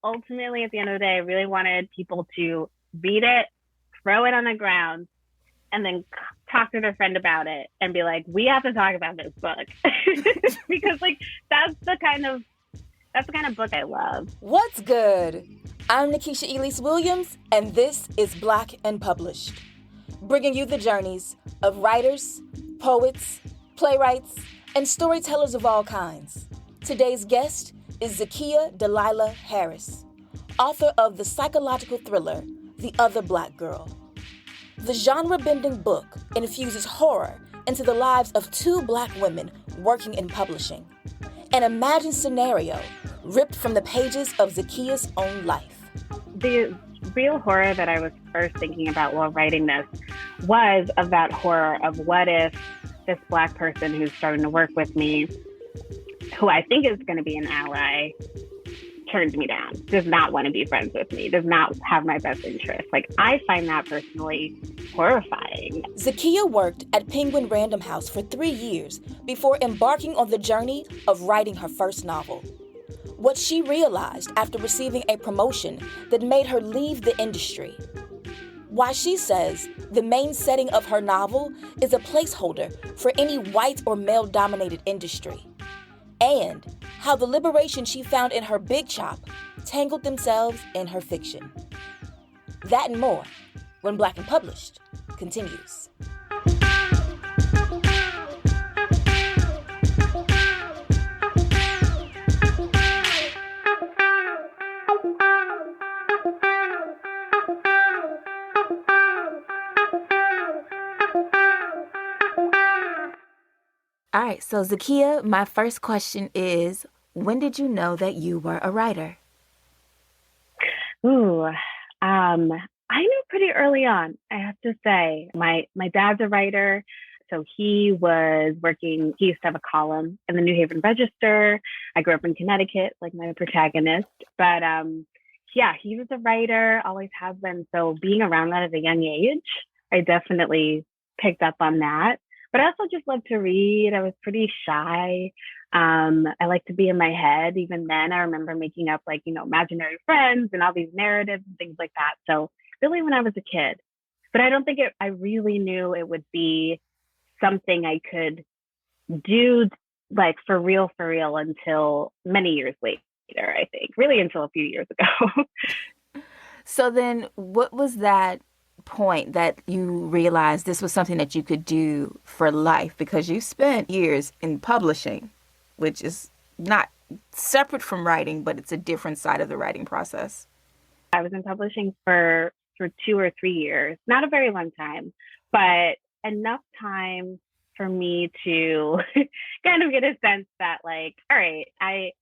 ultimately, at the end of the day, I really wanted people to read it, throw it on the ground, and then talk to their friend about it and be like, we have to talk about this book. Because like that's the kind of book I love. What's good? I'm Nikisha Elise Williams, and this is Black and Published, bringing you the journeys of writers, poets, playwrights, and storytellers of all kinds. Today's guest is Zakiya Dalila Harris, author of the psychological thriller, The Other Black Girl. The genre-bending book infuses horror into the lives of two Black women working in publishing. An imagined scenario ripped from the pages of Zakiya's own life. The real horror that I was first thinking about while writing this was of that horror of what if this Black person who's starting to work with me, who I think is going to be an ally, turns me down, does not want to be friends with me, does not have my best interest. Like, I find that personally horrifying. Zakiya worked at Penguin Random House for 3 years before embarking on the journey of writing her first novel. What she realized after receiving a promotion that made her leave the industry. Why she says the main setting of her novel is a placeholder for any white or male-dominated industry. And how the liberation she found in her big chop tangled themselves in her fiction. That and more when Black and Published continues. All right, so Zakiya, my first question is, when did you know that you were a writer? I knew pretty early on, I have to say. My dad's a writer, so he was working, he used to have a column in the New Haven Register. I grew up in Connecticut, like my protagonist. But yeah, he was a writer, always has been. So being around that at a young age, I definitely picked up on that. But I also just loved to read. I was pretty shy. I like to be in my head. Even then, I remember making up like, imaginary friends and all these narratives and things like that. So really when I was a kid, but I don't think I really knew it would be something I could do like for real until many years later, I think, really until a few years ago. So then what was that point that you realized this was something that you could do for life? Because you spent years in publishing, which is not separate from writing, but it's a different side of the writing process. I was in publishing for 2 or 3 years, not a very long time, but enough time for me to kind of get a sense that like, all right, I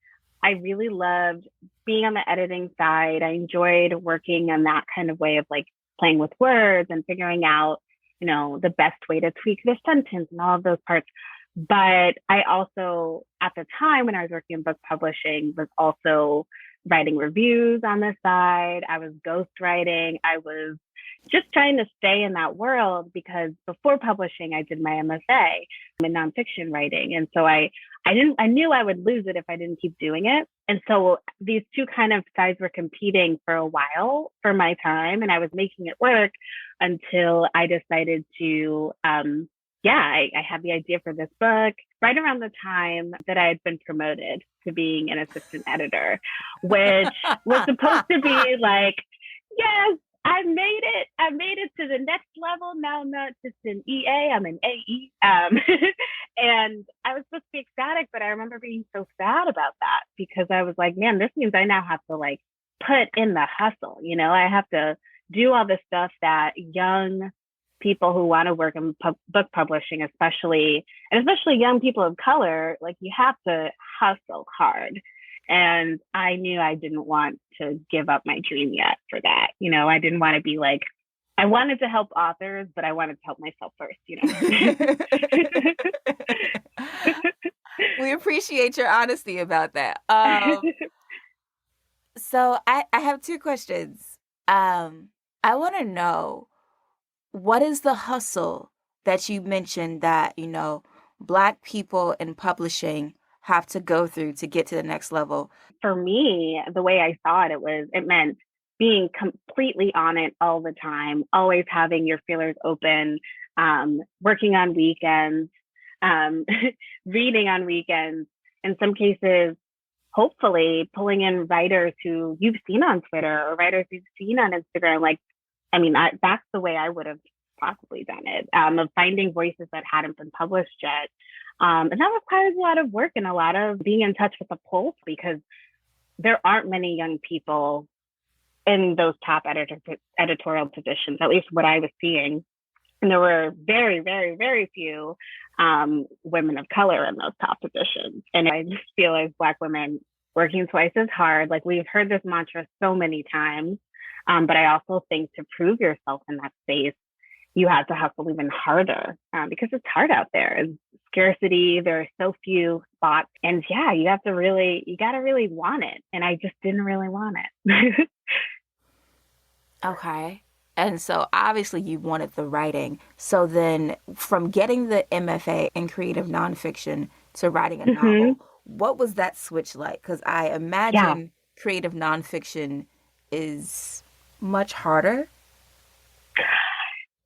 really loved being on the editing side. I enjoyed working on that kind of way of like playing with words and figuring out, the best way to tweak this sentence and all of those parts. But I also, at the time when I was working in book publishing, was also writing reviews on the side. I was ghostwriting. I was just trying to stay in that world because before publishing, I did my MFA in nonfiction writing. And so I knew I would lose it if I didn't keep doing it. And so these two kind of sides were competing for a while for my time, and I was making it work until I decided to, I had the idea for this book right around the time that I had been promoted to being an assistant editor, which was supposed to be like, yes, I made it. I made it to the next level. Now I'm not just an EA, I'm an AE. And I was supposed to be ecstatic, but I remember being so sad about that because I was like, man, this means I now have to like put in the hustle. I have to do all the stuff that young people who want to work in book publishing, especially young people of color, like you have to hustle hard. And I knew I didn't want to give up my dream yet for that. I didn't want to be like, I wanted to help authors, but I wanted to help myself first, We appreciate your honesty about that. So I have two questions. I want to know, what is the hustle that you mentioned that, Black people in publishing have to go through to get to the next level? For me, the way I saw it, it meant being completely on it all the time, always having your feelers open, working on weekends, um, reading on weekends. In some cases, hopefully pulling in writers who you've seen on Twitter or writers you've seen on Instagram. Like, I mean, that's the way I would have possibly done it, of finding voices that hadn't been published yet. And that requires a lot of work and a lot of being in touch with the pulse, because there aren't many young people in those top editorial positions, at least what I was seeing. And there were very, very, very few women of color in those top positions. And I just feel like Black women working twice as hard. Like, we've heard this mantra so many times, but I also think to prove yourself in that space, you have to hustle even harder, because it's hard out there. And scarcity, there are so few spots. And yeah, you got to really want it. And I just didn't really want it. Okay. And so obviously you wanted the writing. So then from getting the MFA in creative nonfiction to writing a novel, what was that switch like? Because I imagine creative nonfiction is much harder.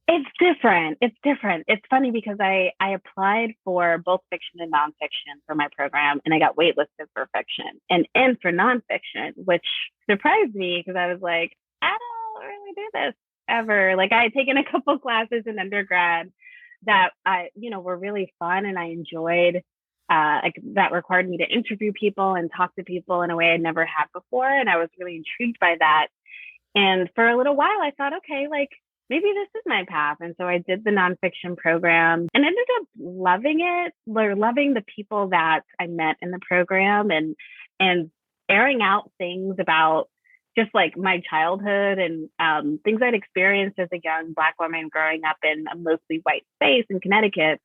It's different. It's funny because I applied for both fiction and nonfiction for my program, and I got waitlisted for fiction and for nonfiction, which surprised me because I was like, I don't really do this ever. Like, I had taken a couple classes in undergrad that were really fun, and I enjoyed. Like, that required me to interview people and talk to people in a way I'd never had before, and I was really intrigued by that. And for a little while, I thought, okay, like, maybe this is my path. And so I did the nonfiction program and ended up loving it, loving the people that I met in the program, and airing out things about just like my childhood and things I'd experienced as a young Black woman growing up in a mostly white space in Connecticut,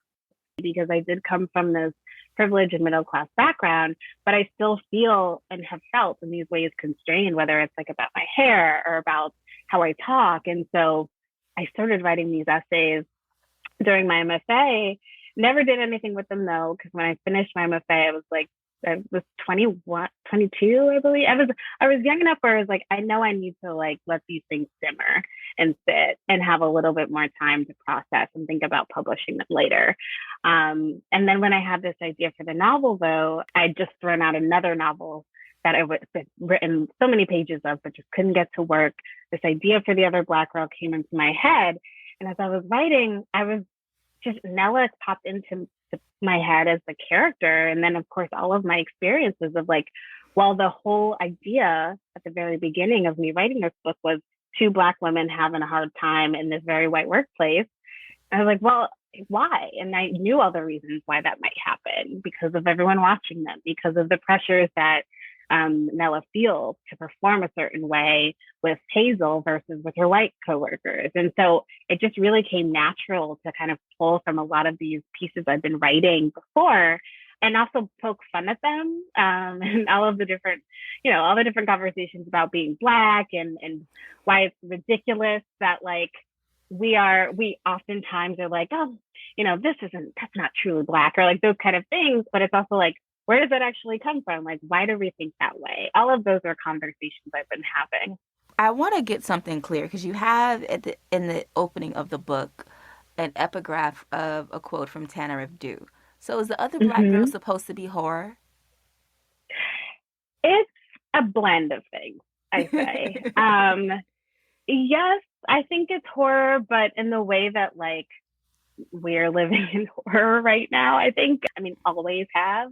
because I did come from this privileged and middle class background, but I still feel and have felt in these ways constrained, whether it's like about my hair or about how I talk. And so I started writing these essays during my MFA. Never did anything with them though, because when I finished my MFA, I was 21, 22, I believe. I was young enough where I was like, I know I need to like let these things simmer and sit and have a little bit more time to process and think about publishing them later. And then when I had this idea for the novel, though, I'd just thrown out another novel that I would written so many pages of, but just couldn't get to work. This idea for The Other Black Girl came into my head. And as I was writing, Nella popped into my head as the character. And then, of course, all of my experiences of like, well, the whole idea at the very beginning of me writing this book was two Black women having a hard time in this very white workplace. I was like, well, why? And I knew all the reasons why that might happen, because of everyone watching them, because of the pressures that Nella feels to perform a certain way with Hazel versus with her white coworkers. And so it just really came natural to kind of pull from a lot of these pieces I've been writing before, and also poke fun at them, and all the different conversations about being Black and why it's ridiculous that like we oftentimes are like, oh, that's not truly Black, or like those kind of things. But it's also like, where does that actually come from? Like, why do we think that way? All of those are conversations I've been having. I want to get something clear, because you have in the opening of the book an epigraph of a quote from Tanner Dew. So is The Other Black Girl supposed to be horror? It's a blend of things, I say. Yes, I think it's horror, but in the way that like we're living in horror right now, I mean, always have,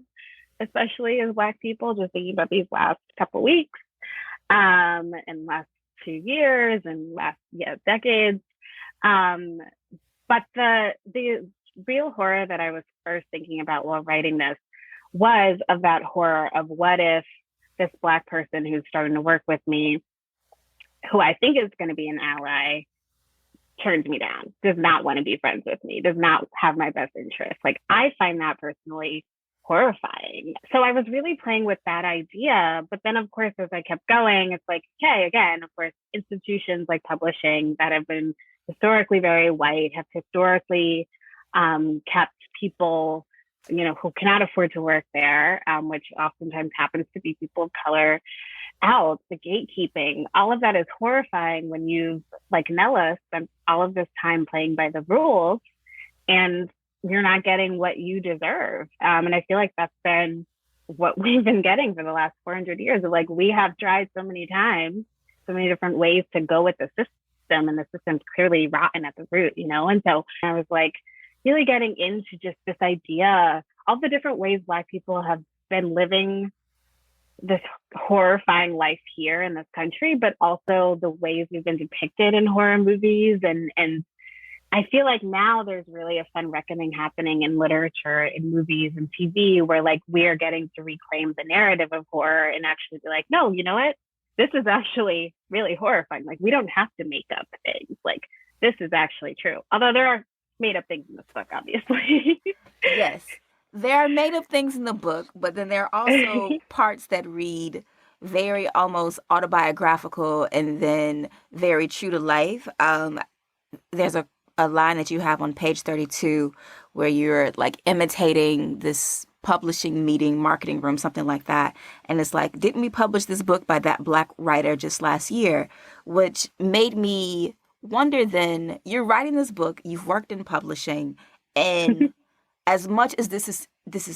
especially as Black people, just thinking about these last couple weeks, and last 2 years and last decades. But the real horror that I was first thinking about while writing this was of that horror of, what if this Black person who's starting to work with me, who I think is going to be an ally, turns me down, does not want to be friends with me, does not have my best interest. Like, I find that personally horrifying. So I was really playing with that idea. But then, of course, as I kept going, it's like, okay, again, of course, institutions like publishing that have been historically very white have historically kept people who cannot afford to work there, which oftentimes happens to be people of color, out, the gatekeeping, all of that is horrifying when you've, like Nella, spent all of this time playing by the rules and you're not getting what you deserve. And I feel like that's been what we've been getting for the last 400 years. Like, we have tried so many times, so many different ways to go with the system, and the system's clearly rotten at the root, And so I was like really getting into just this idea, all the different ways Black people have been living this horrifying life here in this country, but also the ways we've been depicted in horror movies. And I feel like now there's really a fun reckoning happening in literature, in movies and TV, where like we're getting to reclaim the narrative of horror and actually be like, no, you know what? This is actually really horrifying. Like, we don't have to make up things. Like, this is actually true. Although there are made up things in this book, obviously. Yes. There are made up things in the book, but then there are also parts that read very almost autobiographical and then very true to life. There's a line that you have on page 32 where you're like imitating this publishing meeting, marketing room, something like that. And it's like, didn't we publish this book by that Black writer just last year? Which made me wonder, then, you're writing this book, you've worked in publishing, and as much as this is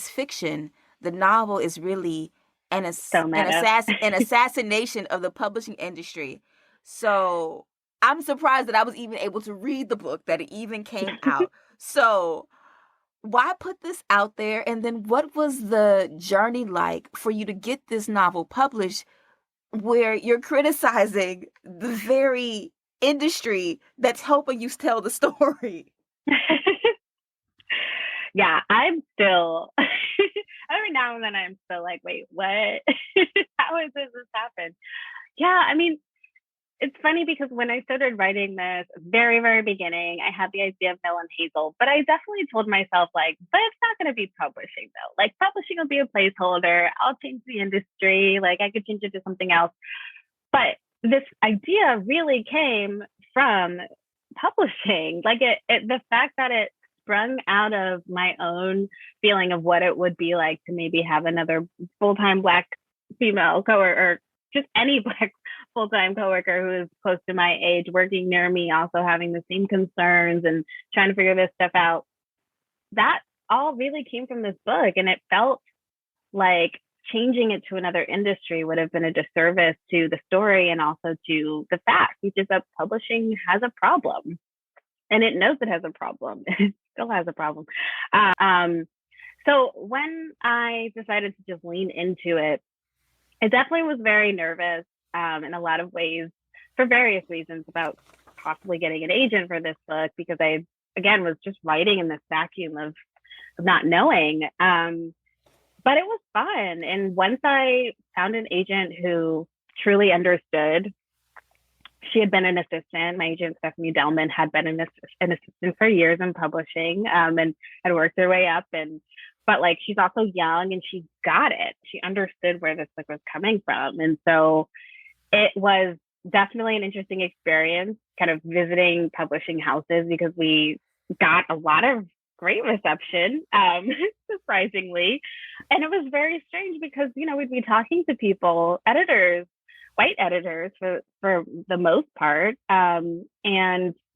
fiction, the novel is really an assassination of the publishing industry. So I'm surprised that I was even able to read the book, that it even came out. So why put this out there? And then what was the journey like for you to get this novel published, where you're criticizing the very industry that's helping you tell the story? Yeah, I'm still, every now and then I'm still like, wait, what? How has this happened? Yeah, I mean, it's funny because when I started writing this, very, very beginning, I had the idea of Mel and Hazel, but I definitely told myself, like, but it's not going to be publishing, though. Like, publishing will be a placeholder. I'll change the industry. Like, I could change it to something else. But this idea really came from publishing. Like, the fact that it sprung out of my own feeling of what it would be like to maybe have another full-time Black female coworker, or just any Black full-time coworker who is close to my age, working near me, also having the same concerns and trying to figure this stuff out. That all really came from this book, and it felt like changing it to another industry would have been a disservice to the story and also to the fact, which is that publishing has a problem. And it knows it has a problem. It still has a problem. So when I decided to just lean into it, I definitely was very nervous in a lot of ways for various reasons about possibly getting an agent for this book, because I, again, was just writing in this vacuum of not knowing. But it was fun. And once I found an agent who truly understood, she had been an assistant. My agent, Stephanie Delman, had been an assistant for years in publishing, and had worked her way up. But like, she's also young and she got it. She understood where this book was coming from. And so it was definitely an interesting experience, kind of visiting publishing houses, because we got a lot of great reception, surprisingly. And it was very strange because, we'd be talking to people, editors, white editors for the most part. And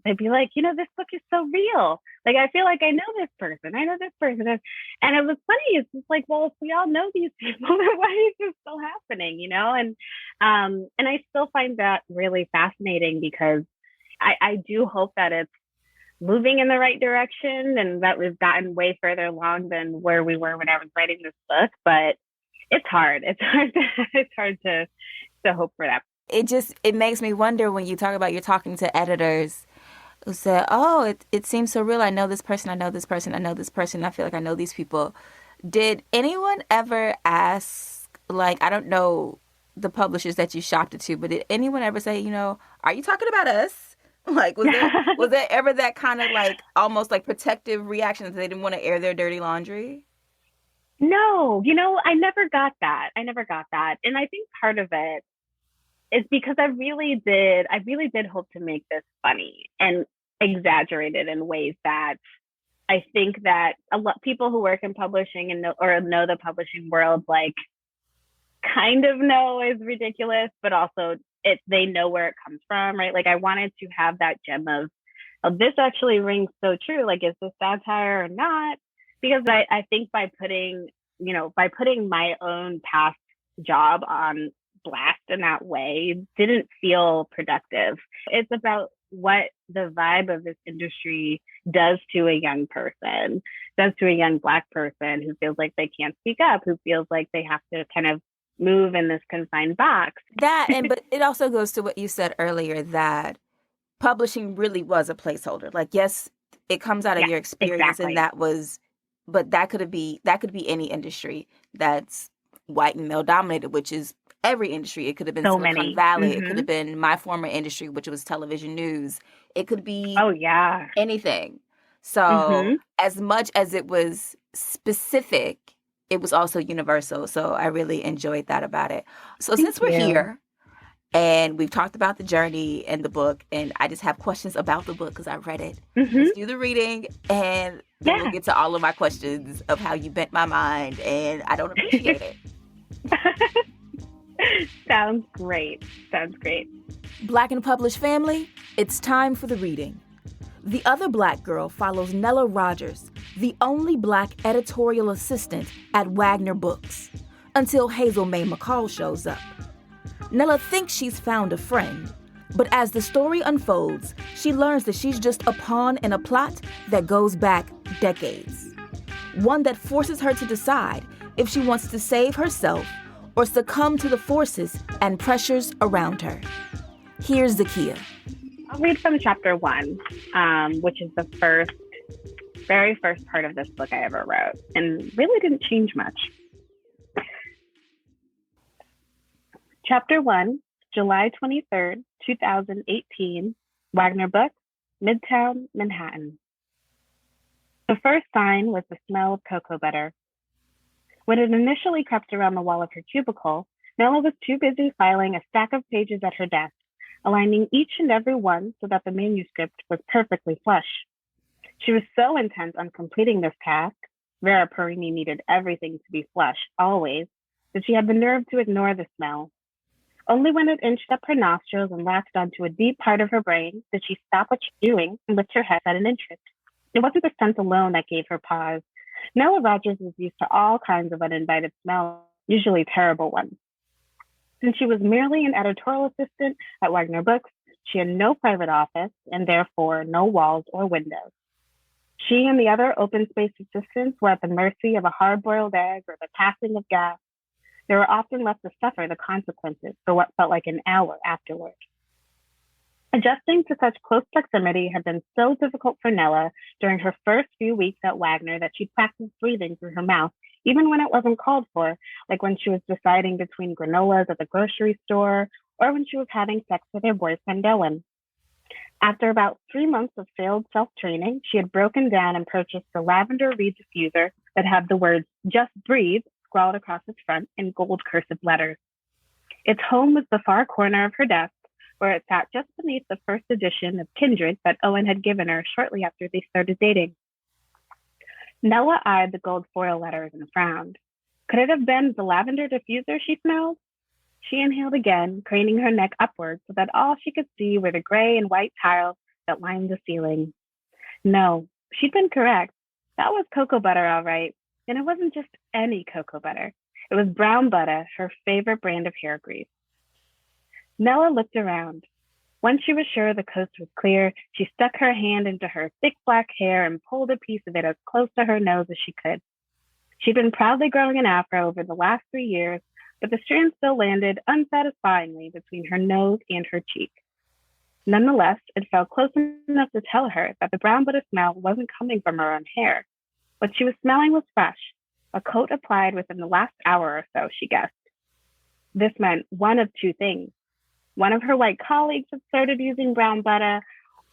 they'd be like, this book is so real. Like, I feel like I know this person. I know this person. And it was funny. It's just like, well, if we all know these people, then why is this still happening? And I still find that really fascinating, because I do hope that it's moving in the right direction and that we've gotten way further along than where we were when I was writing this book. But it's hard. It's hard to hope for that. It makes me wonder when you talk about you're talking to editors who said, oh, it seems so real. I know this person. I know this person. I know this person. I feel like I know these people. Did anyone ever ask, like, I don't know the publishers that you shopped it to, but did anyone ever say, are you talking about us? Like, was there ever that kind of like almost like protective reaction that they didn't want to air their dirty laundry? No, I never got that. And I think part of it is because I really did hope to make this funny and exaggerated in ways that I think that a lot people who work in publishing and know the publishing world like kind of know is ridiculous, but also they know where it comes from, right? Like I wanted to have that gem of, oh, this actually rings so true. Like, is this satire or not? Because I think by putting my own past job on blast in that way didn't feel productive. It's about what the vibe of this industry does to a young person, does to a young Black person who feels like they can't speak up, who feels like they have to kind of move in this confined box. But it also goes to what you said earlier, that publishing really was a placeholder. Like, yes, it comes out of Yeah, your experience, exactly. but that could be any industry that's white and male dominated, which is every industry. It could have been So Silicon many. Valley. It could Mm-hmm. have been my former industry, which was television news. It could be Oh, yeah. anything. So Mm-hmm. as much as it was specific, it was also universal. So I really enjoyed that about it. So Thank since we're you. here and we've talked about the journey and the book, and I just have questions about the book because I read it. Mm-hmm. Let's do the reading, and then we'll Yeah. get to all of my questions of how you bent my mind, and I don't appreciate it. Sounds great. Sounds great. Black and Published family, it's time for the reading. The other Black girl follows Nella Rogers, the only Black editorial assistant at Wagner Books, until Hazel May McCall shows up. Nella thinks she's found a friend, but as the story unfolds, she learns that she's just a pawn in a plot that goes back decades. One that forces her to decide if she wants to save herself or succumb to the forces and pressures around her. Here's Zakiya. I'll read from chapter 1, which is the very first part of this book I ever wrote, and really didn't change much. Chapter 1, July 23rd, 2018, Wagner Books, Midtown, Manhattan. The first sign was the smell of cocoa butter. When it initially crept around the wall of her cubicle, Nella was too busy filing a stack of pages at her desk, aligning each and every one so that the manuscript was perfectly flush. She was so intent on completing this task, Vera Perini needed everything to be flush, always, that she had the nerve to ignore the smell. Only when it inched up her nostrils and latched onto a deep part of her brain did she stop what she was doing and lift her head at an interest. It wasn't the scent alone that gave her pause. Nella Rogers was used to all kinds of uninvited smells, usually terrible ones. Since she was merely an editorial assistant at Wagner Books, she had no private office and therefore no walls or windows. She and the other open space assistants were at the mercy of a hard-boiled egg or the passing of gas. They were often left to suffer the consequences for what felt like an hour afterward. Adjusting to such close proximity had been so difficult for Nella during her first few weeks at Wagner that she practiced breathing through her mouth, even when it wasn't called for, like when she was deciding between granolas at the grocery store or when she was having sex with her boyfriend Dylan. After about 3 months of failed self-training, she had broken down and purchased the lavender reed diffuser that had the words "Just Breathe" scrawled across its front in gold cursive letters. Its home was the far corner of her desk, where it sat just beneath the first edition of Kindred that Owen had given her shortly after they started dating. Nella eyed the gold foil letters and frowned. Could it have been the lavender diffuser she smelled? She inhaled again, craning her neck upward so that all she could see were the gray and white tiles that lined the ceiling. No, she'd been correct. That was cocoa butter, all right. And it wasn't just any cocoa butter. It was brown butter, her favorite brand of hair grease. Nella looked around. Once she was sure the coast was clear, she stuck her hand into her thick black hair and pulled a piece of it as close to her nose as she could. She'd been proudly growing an afro over the last 3 years, but the strand still landed unsatisfyingly between her nose and her cheek. Nonetheless, it felt close enough to tell her that the brown butter smell wasn't coming from her own hair. What she was smelling was fresh, a coat applied within the last hour or so, she guessed. This meant one of two things. One of her white colleagues had started using brown butter,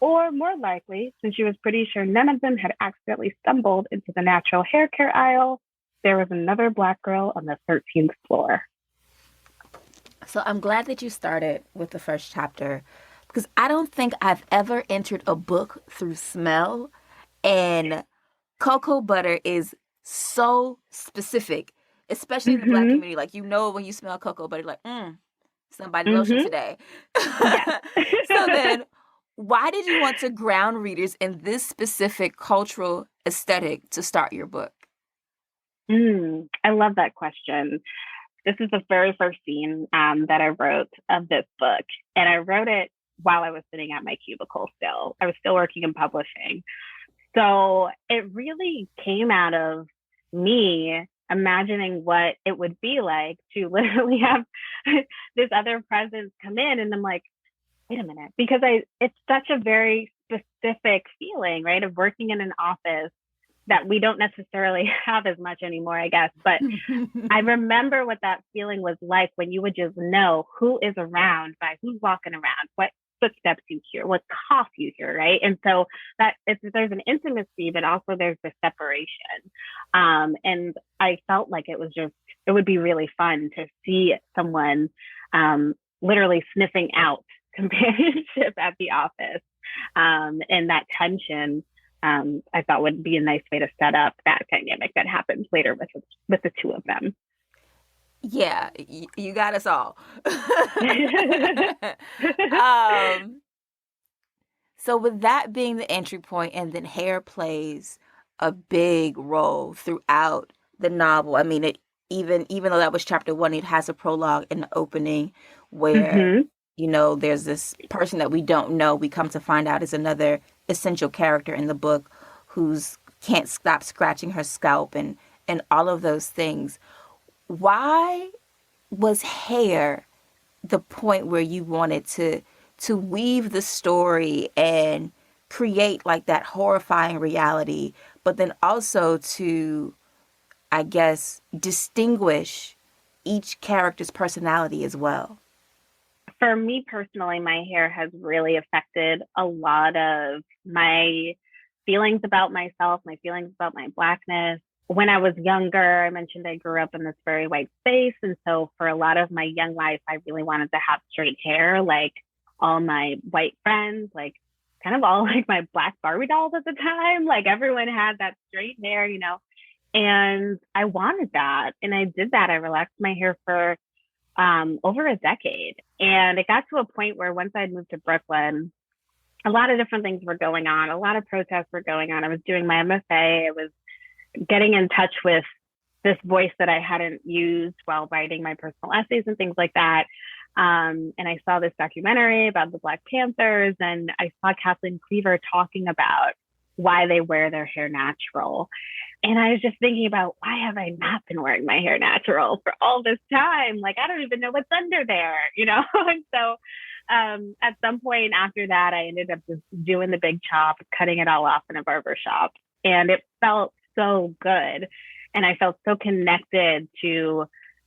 or more likely, since she was pretty sure none of them had accidentally stumbled into the natural hair care aisle, there was another Black girl on the 13th floor. So I'm glad that you started with the first chapter, because I don't think I've ever entered a book through smell and cocoa butter is so specific, especially in the Black Mm-hmm. community. Like, when you smell cocoa butter, like, somebody lotion Mm-hmm. today. Yes. So then, why did you want to ground readers in this specific cultural aesthetic to start your book? I love that question. This is the very first scene that I wrote of this book. And I wrote it while I was sitting at my cubicle still. I was still working in publishing. So it really came out of me imagining what it would be like to literally have this other presence come in. And I'm like, wait a minute, because it's such a very specific feeling, right? Of working in an office that we don't necessarily have as much anymore, I guess. But I remember what that feeling was like when you would just know who is around by who's walking around, what footsteps you hear, what cough you hear, right? And so there's an intimacy, but also there's the separation. And I felt like it would be really fun to see someone literally sniffing out companionship at the office. And that tension, I thought would be a nice way to set up that dynamic that happens later with the two of them. Yeah, you got us all. um, so with that being the entry point, and then hair plays a big role throughout the novel. I mean, even though that was chapter 1, it has a prologue and an opening where there's this person that we don't know. We come to find out is another essential character in the book who's can't stop scratching her scalp and all of those things. Why was hair the point where you wanted to weave the story and create like that horrifying reality, but then also to, I guess, distinguish each character's personality as well? For me personally, my hair has really affected a lot of my feelings about myself, my feelings about my Blackness. When I was younger, I mentioned I grew up in this very white space. And so for a lot of my young life, I really wanted to have straight hair, like all my white friends, like kind of all like my Black Barbie dolls at the time. Like everyone had that straight hair, and I wanted that. And I did that. I relaxed my hair for over a decade. And it got to a point where once I'd moved to Brooklyn, a lot of different things were going on. A lot of protests were going on. I was doing my MFA. I was getting in touch with this voice that I hadn't used while writing my personal essays and things like that. And I saw this documentary about the Black Panthers, and I saw Kathleen Cleaver talking about why they wear their hair natural. And I was just thinking about, why have I not been wearing my hair natural for all this time? Like, I don't even know what's under there, And so at some point after that, I ended up just doing the big chop, cutting it all off in a barber shop. And it felt so good. And I felt so connected to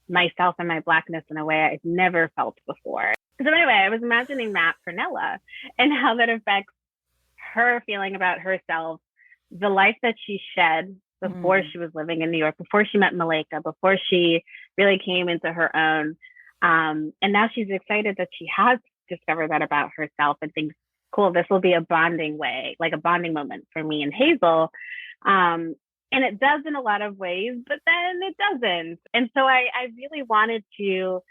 myself and my Blackness in a way I'd never felt before. So anyway, I was imagining that for Nella and how that affects her feeling about herself, the life that she shed before she was living in New York, before she met Malika, before she really came into her own. And now she's excited that she has discovered that about herself and thinks, cool, this will be a bonding way, like a bonding moment for me and Hazel. And it does in a lot of ways, but then it doesn't. And so I really wanted to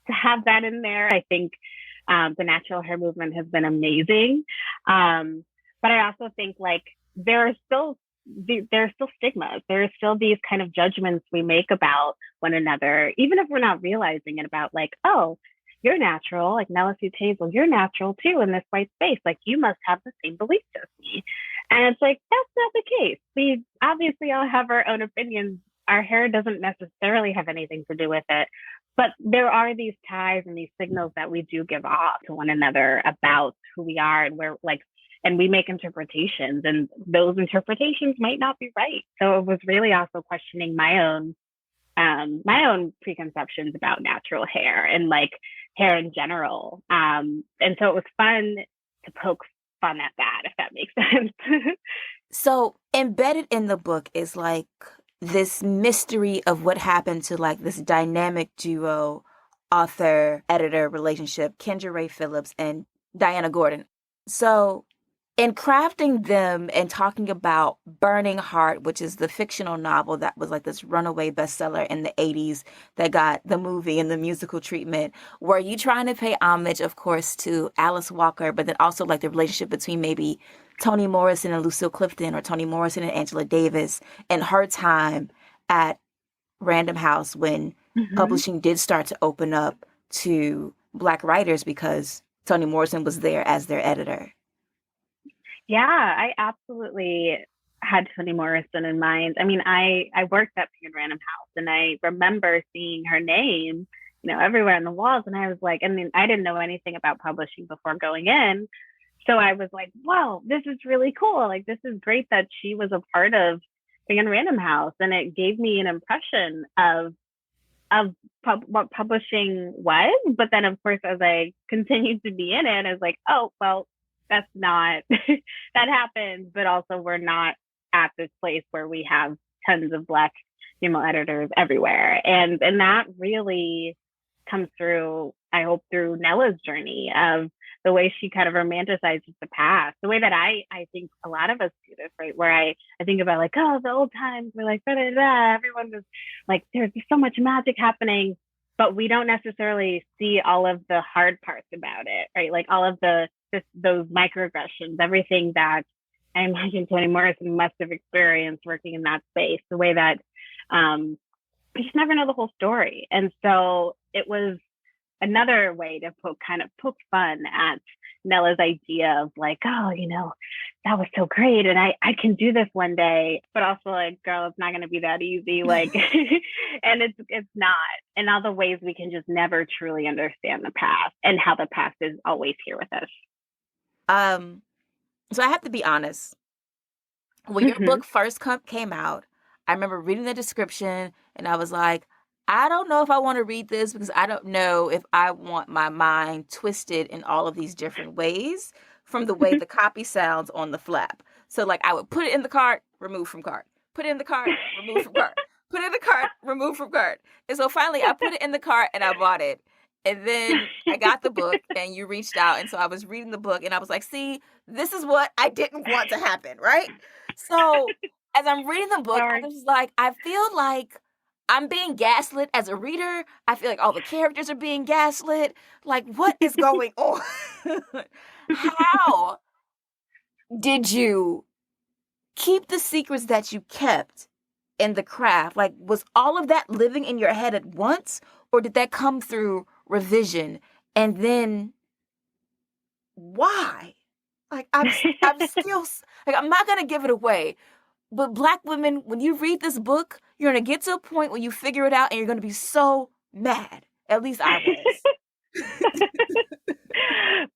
have that in there. I think the natural hair movement has been amazing. But I also think like there are still stigmas. There are still these kind of judgments we make about one another, even if we're not realizing it, about like, oh, you're natural, like Nella sees Hazel, you're natural too in this white space. Like you must have the same beliefs as me. And it's like, that's not the case. We obviously all have our own opinions. Our hair doesn't necessarily have anything to do with it. But there are these ties and these signals that we do give off to one another about who we are, and we're like, and we make interpretations, and those interpretations might not be right. So it was really also questioning my own preconceptions about natural hair and like hair in general. And so it was fun to poke fun at that, if that makes sense. So embedded in the book is like this mystery of what happened to like this dynamic duo, author editor relationship, Kendra Ray Phillips and Diana Gordon. So in crafting them and talking about Burning Heart, which is the fictional novel that was like this runaway bestseller in the 80s that got the movie and the musical treatment, were you trying to pay homage, of course, to Alice Walker, but then also like the relationship between maybe Toni Morrison and Lucille Clifton, or Toni Morrison and Angela Davis, and her time at Random House when Mhm. publishing did start to open up to Black writers because Toni Morrison was there as their editor? Yeah, I absolutely had Toni Morrison in mind. I mean, I worked at Penguin Random House, and I remember seeing her name, everywhere on the walls, and I was like, I mean, I didn't know anything about publishing before going in, so I was like, wow, this is really cool. Like, this is great that she was a part of Penguin Random House, and it gave me an impression of what publishing was. But then, of course, as I continued to be in it, I was like, oh, well, that's not, that happens. But also, we're not at this place where we have tons of Black female editors everywhere. And that really comes through, I hope, through Nella's journey of the way she kind of romanticizes the past, the way that I think a lot of us do this, right? Where I think about like, oh, the old times, we're like, da, da, da, everyone was like, there's so much magic happening, but we don't necessarily see all of the hard parts about it, right? Like all of those microaggressions, everything that I imagine Toni Morrison must have experienced working in that space, the way that we just never know the whole story. And so it was another way to poke fun at Nella's idea of like, oh, that was so great, and I can do this one day, but also like, girl, it's not going to be that easy, like, and it's not, and all the ways we can just never truly understand the past and how the past is always here with us. Um, so I have to be honest. When your Mm-hmm. book first came out, I remember reading the description and I was like, I don't know if I want to read this because I don't know if I want my mind twisted in all of these different ways from the way the copy sounds on the flap. So like I would put it in the cart, remove from cart. Put it in the cart, remove from cart. Put it in the cart, remove from cart. And so finally I put it in the cart and I bought it. And then I got the book and you reached out. And so I was reading the book and I was like, see, this is what I didn't want to happen, right? So as I'm reading the book, I Sorry. was like, I feel like I'm being gaslit as a reader. I feel like all the characters are being gaslit. Like, what is going on? How did you keep the secrets that you kept in the craft? Like, was all of that living in your head at once? Or did that come through revision? And then why? Like, I'm still, like, I'm not going to give it away. But Black women, when you read this book, you're going to get to a point where you figure it out and you're going to be so mad. At least I was.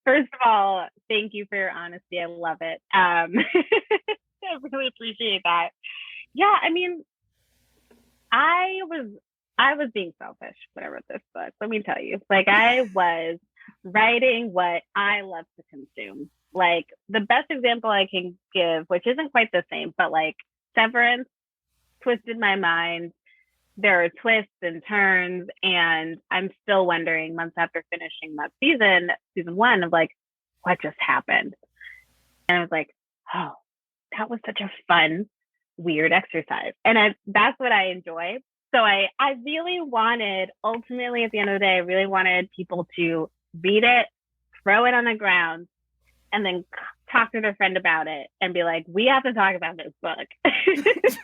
First of all, thank you for your honesty. I love it. I really appreciate that. Yeah, I mean, I was I was being selfish when I wrote this book. Let me tell you, like I was writing what I love to consume. Like the best example I can give, which isn't quite the same, but like Severance twisted my mind. There are twists and turns, and I'm still wondering months after finishing that season one, of like, what just happened? And I was like, oh, that was such a fun, weird exercise. And that's what I enjoy. So I really wanted, ultimately, at the end of the day, I really wanted people to read it, throw it on the ground, and then talk to their friend about it and be like, we have to talk about this book.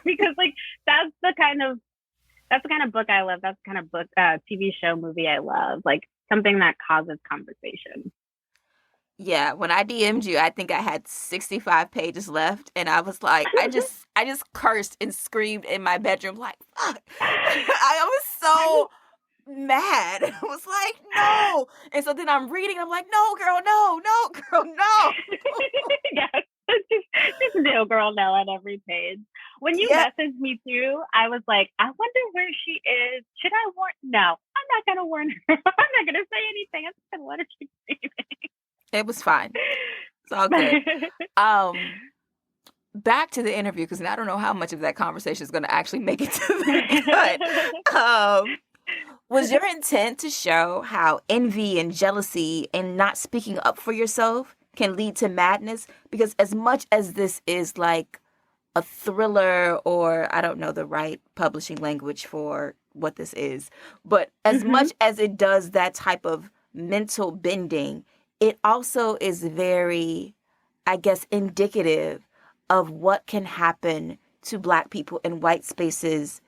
Because like that's the kind of book I love. That's the kind of book, TV show, movie I love. Like something that causes conversation. Yeah, when I DM'd you, I think I had 65 pages left, and I was like, I just cursed and screamed in my bedroom like, fuck. I was so mad. I was like, no. And so then I'm reading, I'm like, no, girl, no, no, girl, no. Yes. Just no girl no on every page. When you Yeah, messaged me too, I was like, I wonder where she is. Should I warn? No, I'm not gonna warn her. I'm not gonna say anything. I'm just gonna let her keep it was fine. It's all good. reading. Um, Back to the interview, because I don't know how much of that conversation is going to actually make it to the cut. Was your intent to show how envy and jealousy and not speaking up for yourself can lead to madness. Because as much as this is like a thriller, or I don't know the right publishing language for what this is, but as Mm-hmm. much as it does that type of mental bending, it also is very, I guess, indicative of what can happen to Black people in white spaces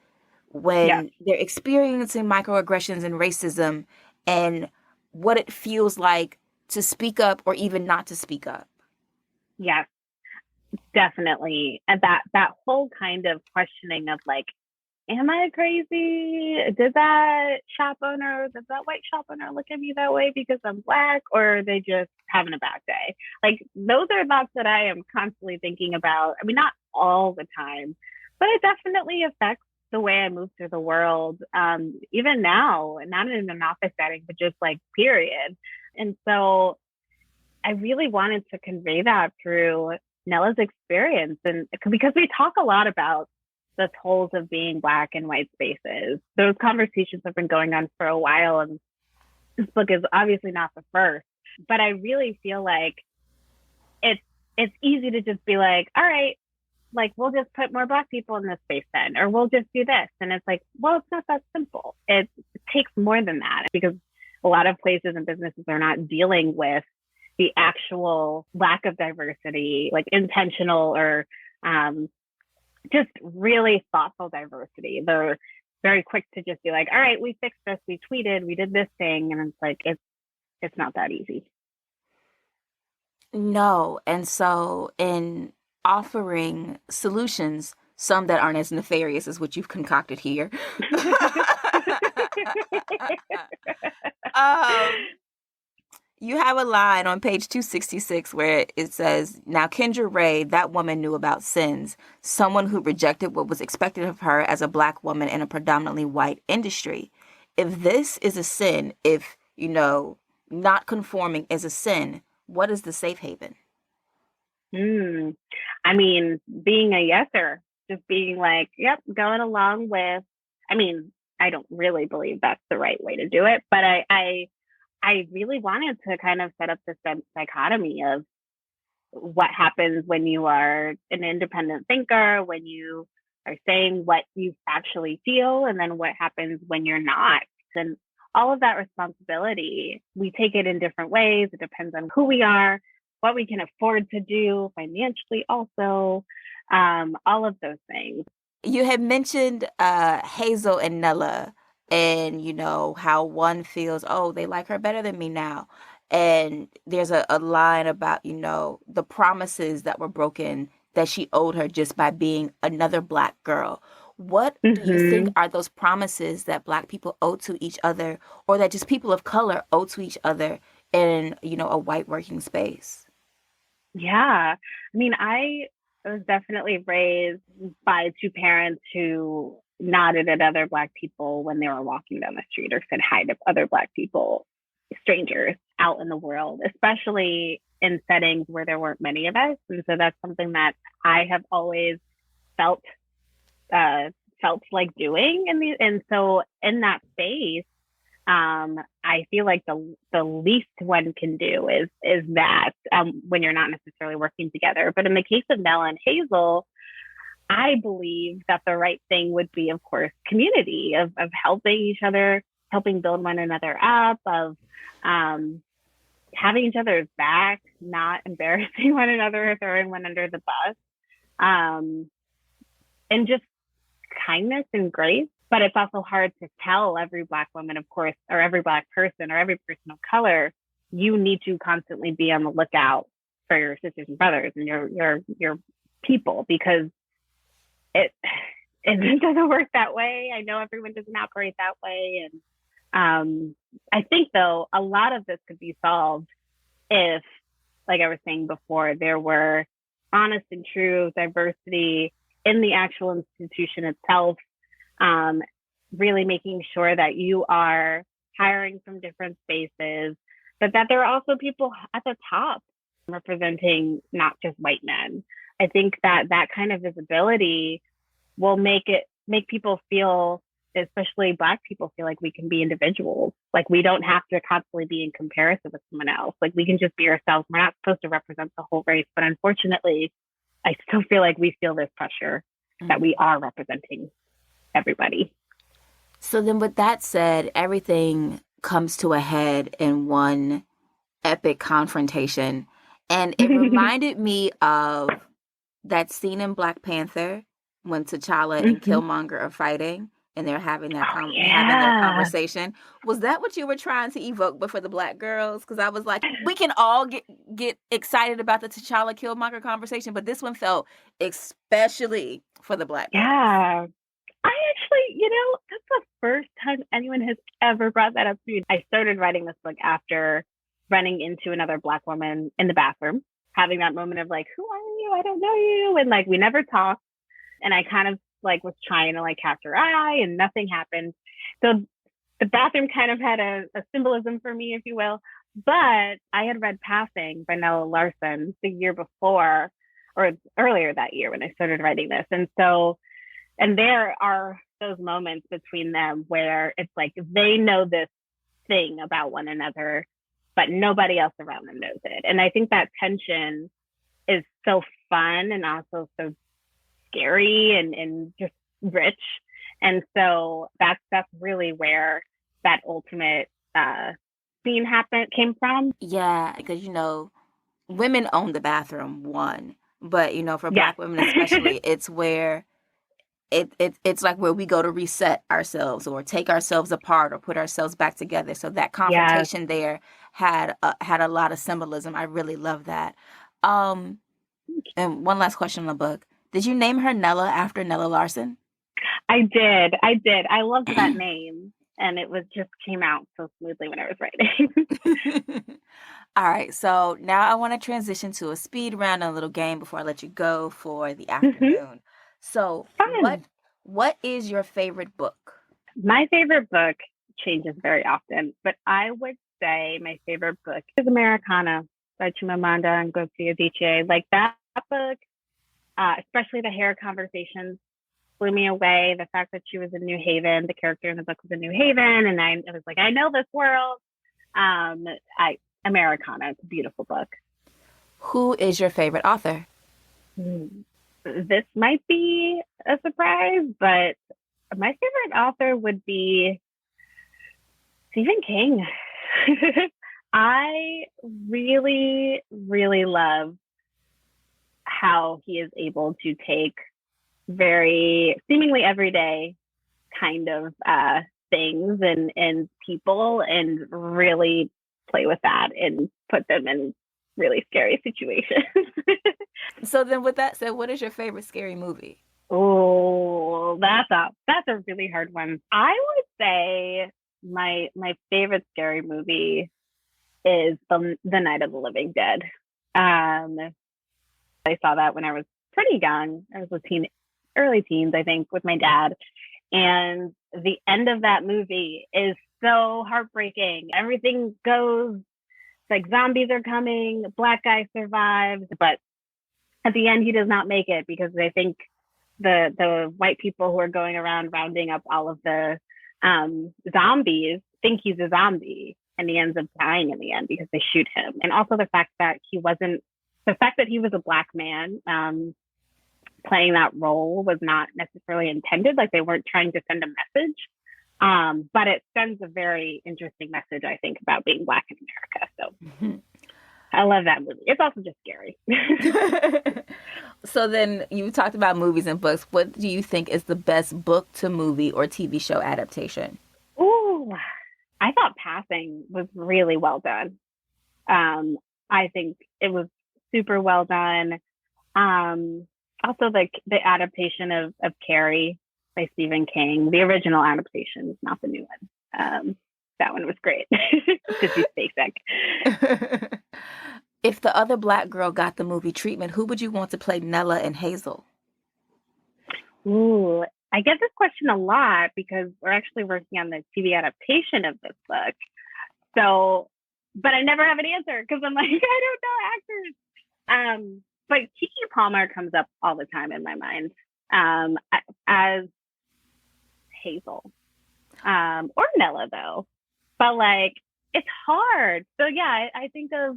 Yes. when they're experiencing microaggressions and racism, and what it feels like to speak up or even not to speak up. Yes. Definitely. And that whole kind of questioning of like, am I crazy? Did that white shop owner look at me that way because I'm Black, or are they just having a bad day? Like, those are thoughts that I am constantly thinking about. I mean, not all the time, but it definitely affects the way I move through the world. Even now, not in an office setting, but just like period. And so I really wanted to convey that through Nella's experience. And because we talk a lot about the tolls of being Black in white spaces, those conversations have been going on for a while. And this book is obviously not the first, but I really feel like it's, it's easy to just be like, all right, like we'll just put more Black people in this space then, or we'll just do this. And it's like, well, it's not that simple. It takes more than that, because a lot of places and businesses are not dealing with the actual lack of diversity, like intentional or just really thoughtful diversity. They're very quick to just be like, all right, we fixed this, we tweeted, we did this thing. And it's like, it's not that easy. No. And so, in offering solutions, some that aren't as nefarious as what you've concocted here, um, you have a line on page 266 where it says, now Kendra Ray, that woman knew about sins, someone who rejected what was expected of her as a Black woman in a predominantly white industry. If this is a sin, if, not conforming is a sin, what is the safe haven? I mean, being a yeser, just being like, yep, going along with, I mean, I don't really believe that's the right way to do it, but I really wanted to kind of set up this dichotomy of what happens when you are an independent thinker, when you are saying what you actually feel, and then what happens when you're not. And all of that responsibility, we take it in different ways. It depends on who we are, what we can afford to do financially, also, all of those things. You had mentioned Hazel and Nella, and how one feels, oh, they like her better than me now. And there's a line about, the promises that were broken that she owed her just by being another Black girl. What do you think are those promises that Black people owe to each other, or that just people of color owe to each other in, a white working space? Yeah. I mean, I was definitely raised by two parents who nodded at other Black people when they were walking down the street, or said hi to other Black people, strangers out in the world, especially in settings where there weren't many of us. And so that's something that I have always felt felt like doing and so in that space, I feel like the least one can do is that, when you're not necessarily working together. But in the case of Nella and Hazel, I believe that the right thing would be, of course, community, of helping each other, helping build one another up, of having each other's back, not embarrassing one another or throwing one under the bus, and just kindness and grace. But it's also hard to tell every Black woman, of course, or every Black person, or every person of color. You need to constantly be on the lookout for your sisters and brothers and your people, because it doesn't work that way. I know everyone doesn't operate that way, and I think, though, a lot of this could be solved if, like I was saying before, there were honest and true diversity in the actual institution itself. Really making sure that you are hiring from different spaces, but that there are also people at the top representing not just white men. I think that kind of visibility will make people feel especially Black people, feel like we can be individuals. Like we don't have to constantly be in comparison with someone else. Like we can just be ourselves. We're not supposed to represent the whole race, but unfortunately, I still feel like we feel this pressure that we are representing everybody. So then with that said, everything comes to a head in one epic confrontation. And it reminded me of that scene in Black Panther when T'Challa and Killmonger are fighting and they're having that having their conversation. Was that what you were trying to evoke but for the Black girls? Because I was like, we can all get excited about the T'Challa Killmonger conversation, but this one felt especially for the Black girls. Yeah. I actually, that's the first time anyone has ever brought that up to me. I started writing this book after running into another Black woman in the bathroom, having that moment of like, who are you? I don't know you. And like, we never talked. And I kind of like was trying to like catch her eye and nothing happened. So the bathroom kind of had a symbolism for me, if you will. But I had read Passing by Nella Larson the year before or earlier that year when I started writing this. And there are those moments between them where it's like they know this thing about one another, but nobody else around them knows it. And I think that tension is so fun and also so scary and just rich. And so that's really where that ultimate scene came from. Yeah, because women own the bathroom, one, but for Black women especially, it's where it's like where we go to reset ourselves or take ourselves apart or put ourselves back together. So that confrontation there had a lot of symbolism. I really love that. And one last question on the book. Did you name her Nella after Nella Larson? I did. I loved that name. And it just came out so smoothly when I was writing. All right. So now I want to transition to a speed round and a little game before I let you go for the afternoon. So what is your favorite book? My favorite book changes very often, but I would say my favorite book is Americana by Chimamanda Ngozi Adichie. Like that book, especially the hair conversations, blew me away. The fact that she was in New Haven, the character in the book was in New Haven, and I was like, I know this world. Americana, it's a beautiful book. Who is your favorite author? This might be a surprise, but my favorite author would be Stephen King. I really, really love how he is able to take very seemingly everyday kind of things and people and really play with that and put them in really scary situations. So then with that said, what is your favorite scary movie? Oh, that's a really hard one. I would say my favorite scary movie is the Night of the Living Dead. I saw that when I was pretty young. I was early teens, I think, with my dad. And the end of that movie is so heartbreaking. Everything goes like zombies are coming, Black guy survives, but at the end he does not make it because they think the white people who are going around rounding up all of the zombies think he's a zombie, and he ends up dying in the end because they shoot him. And also the fact that he was a Black man playing that role was not necessarily intended. Like they weren't trying to send a message. But it sends a very interesting message, I think, about being Black in America. So I love that movie. It's also just scary. So then you talked about movies and books. What do you think is the best book to movie or TV show adaptation? Ooh, I thought Passing was really well done. I think it was super well done. Also, the adaptation of Carrie by Stephen King, the original adaptation, not the new one. That one was great because he's basic. If the other Black girl got the movie treatment, who would you want to play Nella and Hazel? Ooh, I get this question a lot because we're actually working on the TV adaptation of this book. So, but I never have an answer because I'm like, I don't know actors. But Kiki Palmer comes up all the time in my mind as Hazel. or Nella though. But like it's hard. So yeah, I think of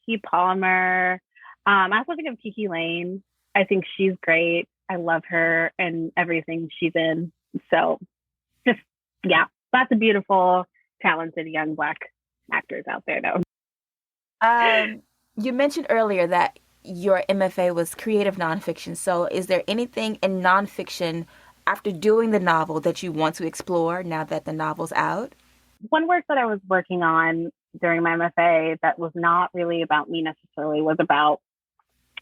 Kiki Palmer. I also think of Kiki Lane. I think she's great. I love her and everything she's in. So just yeah, lots of beautiful, talented young Black actors out there though. You mentioned earlier that your MFA was creative nonfiction. So is there anything in nonfiction after doing the novel that you want to explore now that the novel's out? One work that I was working on during my MFA that was not really about me necessarily was about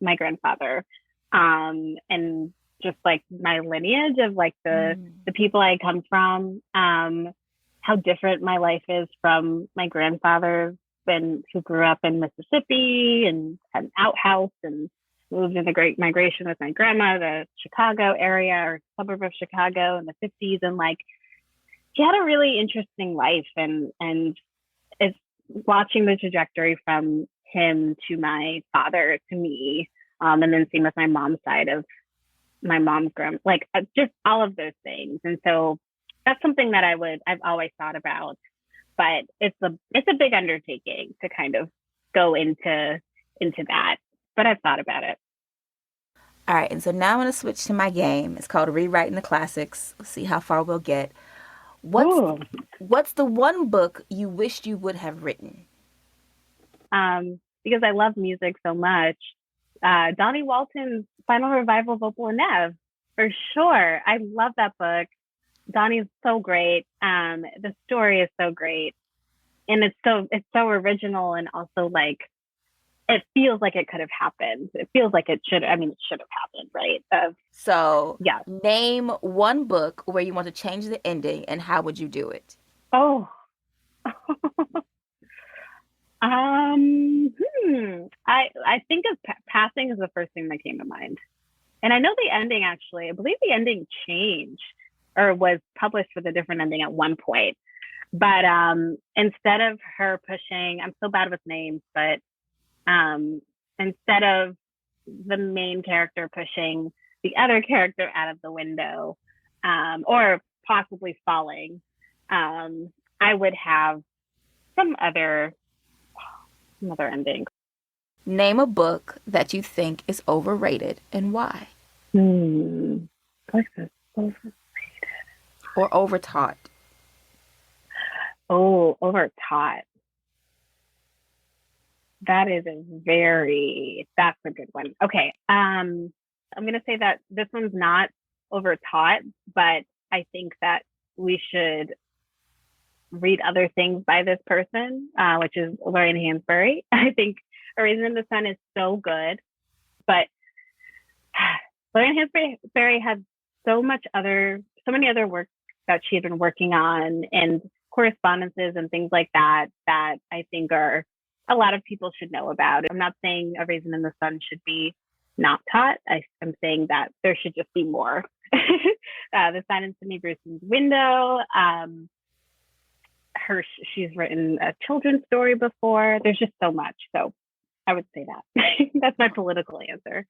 my grandfather, and just like my lineage of like the people I come from, how different my life is from my grandfather, who grew up in Mississippi and had an outhouse and moved in the Great Migration with my grandma to the Chicago area or suburb of Chicago in the 50s, and like he had a really interesting life, and it's watching the trajectory from him to my father to me, and then seeing with my mom's side of my mom's grandma, like just all of those things. And so that's something that I've always thought about, but it's a big undertaking to kind of go into that. But I've thought about it. All right, and so now I'm going to switch to my game. It's called Rewriting the Classics. Let's see how far we'll get. What's the one book you wished you would have written? Because I love music so much, Donnie Walton's Final Revival of Opal and Nev, for sure. I love that book. Donnie's so great. The story is so great, and it's so original, and also like it feels like it could have happened. It feels like it should. I mean, it should have happened, right? So yeah. Name one book where you want to change the ending, and how would you do it? Oh. I think of Passing is the first thing that came to mind. And I know the ending, actually, I believe the ending changed or was published with a different ending at one point. But instead of her pushing, I'm so bad with names, but instead of the main character pushing the other character out of the window, or possibly falling, I would have some other ending. Name a book that you think is overrated and why. Book that's overrated. Or overtaught. Oh, overtaught. That's a good one. Okay. I'm going to say that this one's not overtaught, but I think that we should read other things by this person, which is Lorraine Hansberry. I think A Raisin in the Sun is so good, but Lorraine Hansberry has so many other work that she had been working on, and correspondences and things like that I think are a lot of people should know about. I'm not saying A Raisin in the Sun should be not taught. I'm saying that there should just be more. The Sign in Sydney Brewston's Window. She's written a children's story before. There's just so much. So I would say that. That's my political answer.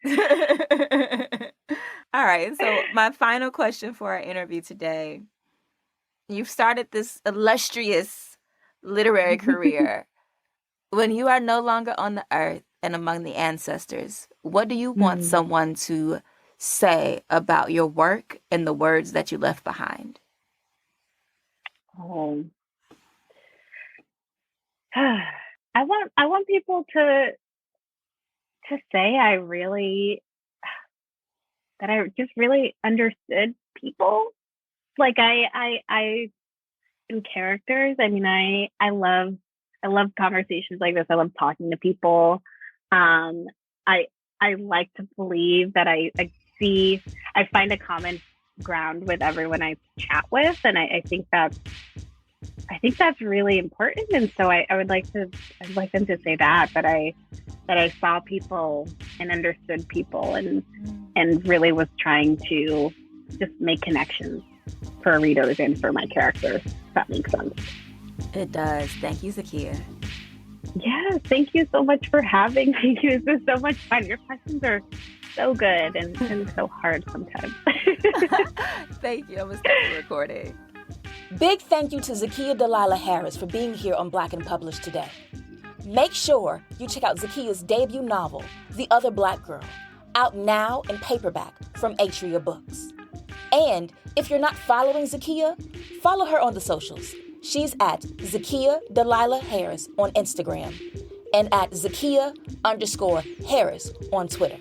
All right. So my final question for our interview today. You've started this illustrious literary career. When you are no longer on the earth and among the ancestors, what do you want someone to say about your work and the words that you left behind? I want people to say I just really understood people. Like I in characters. I mean, I love conversations like this. I love talking to people. I like to believe that I find a common ground with everyone I chat with, and I think that's really important. And so I'd like them to say that I saw people and understood people and really was trying to just make connections for readers and for my characters. If that makes sense. It does. Thank you, Zakiya. Yeah, thank you so much for having me. This is so much fun. Your questions are so good and so hard sometimes. Thank you. I was still recording. Big thank you to Zakiya Dalila Harris for being here on Black and Published today. Make sure you check out Zakiya's debut novel, The Other Black Girl, out now in paperback from Atria Books. And if you're not following Zakiya, follow her on the socials. She's at Zakiya Dalila Harris on Instagram and at Zakiya_Harris on Twitter.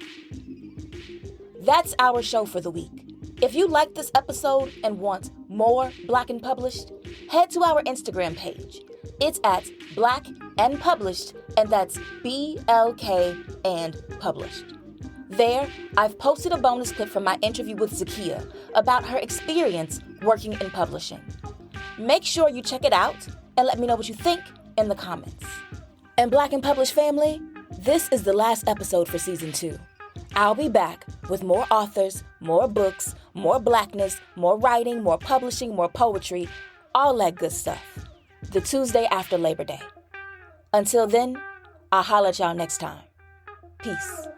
That's our show for the week. If you like this episode and want more Black and Published, head to our Instagram page. It's at Black and Published, and that's BLK and Published. There, I've posted a bonus clip from my interview with Zakiya about her experience working in publishing. Make sure you check it out and let me know what you think in the comments. And Black and Published family, this is the last episode for season 2. I'll be back with more authors, more books, more Blackness, more writing, more publishing, more poetry, all that good stuff. The Tuesday after Labor Day. Until then, I'll holler at y'all next time. Peace.